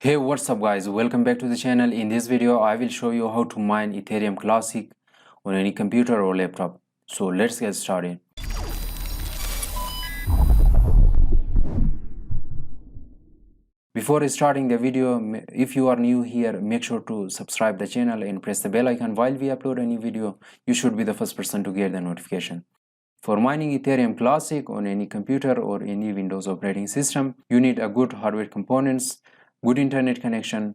Hey, what's up guys, welcome back to the channel. In this video I will show you how to mine Ethereum Classic on any computer or laptop. So let's get started. Before starting the video, if you are new here, make sure to subscribe the channel and press the bell icon. While we upload a new video, you should be the first person to get the notification. For mining Ethereum Classic on any computer or any Windows operating system, you need a good hardware components, good internet connection,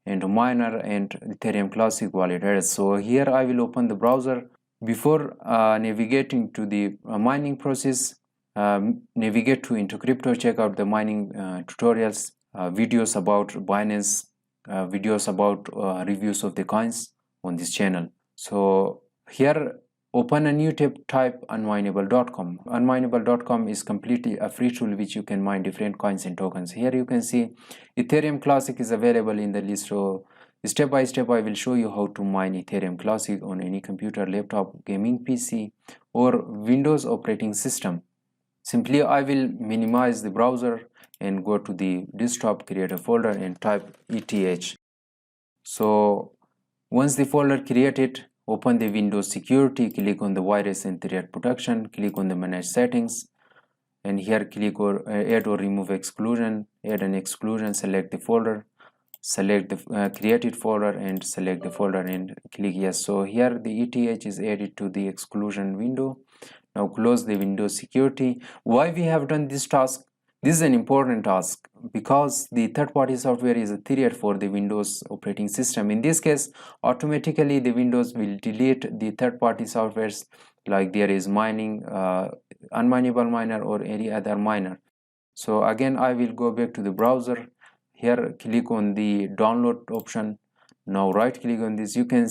and a miner and Ethereum Classic wallet address. So here I will open the browser. Before navigating to the mining process, navigate to IntoCrypto, check out the mining tutorials, videos about Binance, videos about reviews of the coins on this channel. So here open a new tab, type unmineable.com. Unmineable.com is completely a free tool which you can mine different coins and tokens. Here you can see Ethereum Classic is available in the list. So step by step I will show you how to mine Ethereum Classic on any computer, laptop, gaming PC or Windows operating system. Simply I will minimize the browser and go to the desktop, create a folder and type ETH. So once the folder created, open the Windows security, click on the virus and threat protection, click on the manage settings, and here click on add or remove exclusion, add an exclusion, select the folder, select the created folder and select the folder and click yes. So here the ETH is added to the exclusion window. Now close the Windows security. Why we have done this task? This is an important task because the third-party software is a threat for the Windows operating system. In this case, automatically the Windows will delete the third-party softwares like there is mining, unmineable miner or any other miner. So again, I will go back to the browser. Here, click on the download option. Now right click on this. You can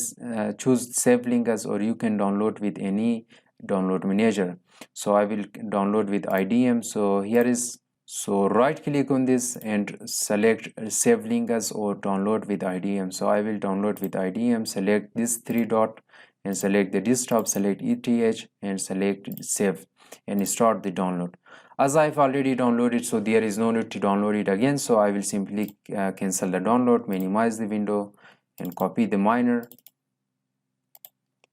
choose save link as, or you can download with any download manager. So I will download with IDM. So here is, so right click on this and select save link as or download with IDM. So I will download with IDM, select this three dot and select the desktop, select ETH and select save and start the download. As I've already downloaded, so there is no need to download it again. So I will simply cancel the download, minimize the window and copy the miner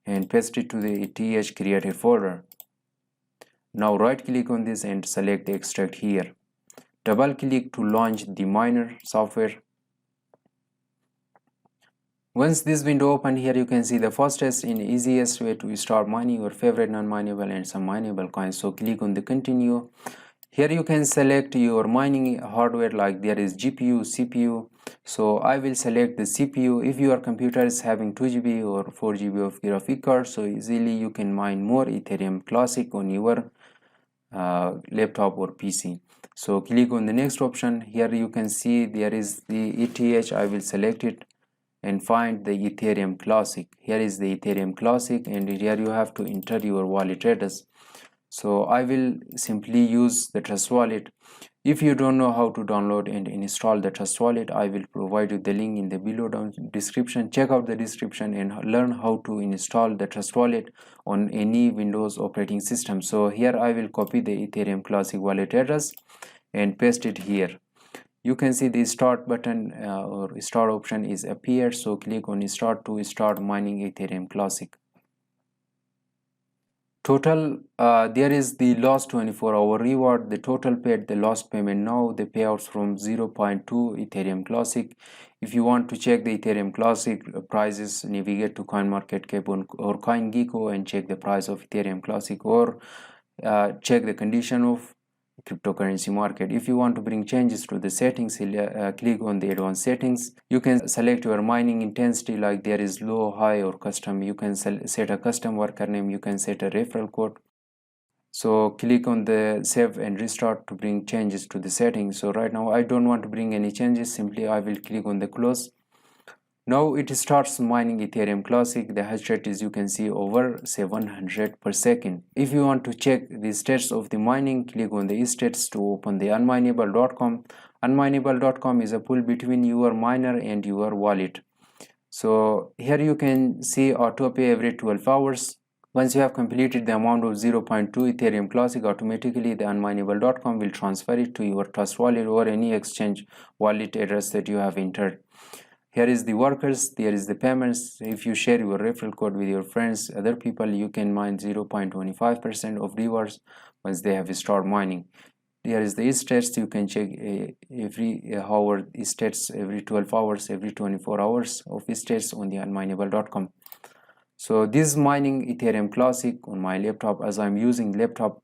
and paste it to the ETH created folder. Now right click on this and select the extract here. Double click to launch the miner software. Once this window opened, here you can see the fastest and easiest way to start mining your favorite non-mineable and some mineable coins. So click on the continue. Here you can select your mining hardware, like there is GPU, CPU. So I will select the CPU. If your computer is having 2 GB or 4 GB of graphic card, so easily you can mine more Ethereum Classic on your laptop or PC. So click on the next option. Here you can see there is the ETH. I will select it and find the Ethereum Classic. Here is the Ethereum Classic and here you have to enter your wallet address. So I will simply use the Trust Wallet. If you don't know how to download and install the Trust Wallet, I will provide you the link in the below down description. Check out the description and learn how to install the Trust Wallet on any Windows operating system. So here I will copy the Ethereum Classic wallet address and paste it here. You can see the start button or start option is appeared. So click on start to start mining Ethereum Classic. Total, there is the last 24-hour reward, the total paid, the last payment now, the payouts from 0.2 Ethereum Classic. If you want to check the Ethereum Classic prices, navigate to CoinMarketCap or CoinGecko and check the price of Ethereum Classic, or check the condition of cryptocurrency market. If you want to bring changes to the settings, click on the advanced settings. You can select your mining intensity, like there is low, high or custom. You can set a custom worker name, you can set a referral code. So click on the save and restart to bring changes to the settings. So right now I don't want to bring any changes, simply I will click on the close. Now it starts mining Ethereum Classic. The hash rate is, you can see, over 700 per second. If you want to check the stats of the mining, click on the stats to open the unmineable.com. Unmineable.com is a pool between your miner and your wallet. So here you can see auto pay every 12 hours. Once you have completed the amount of 0.2 Ethereum Classic, automatically the unmineable.com will transfer it to your Trust wallet or any exchange wallet address that you have entered. Here is the workers, there is the payments. If you share your referral code with your friends, other people, you can mine 0.25% of rewards once they have started mining. Here is the stats. You can check every hour stats, every 12 hours, every 24 hours of stats on the unmineable.com. So this is mining Ethereum Classic on my laptop, as I'm using laptop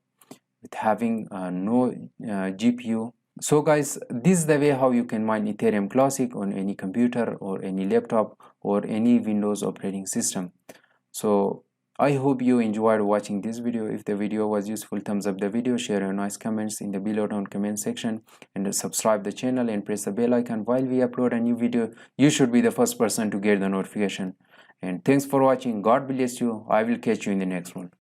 with having no GPU. So guys, this is the way how you can mine Ethereum Classic on any computer or any laptop or any Windows operating system. So I hope you enjoyed watching this video. If the video was useful, thumbs up the video, share your nice comments in the below down comment section, and subscribe the channel and press the bell icon. While we upload a new video, you should be the first person to get the notification. And thanks for watching. God bless you. I will catch you in the next one.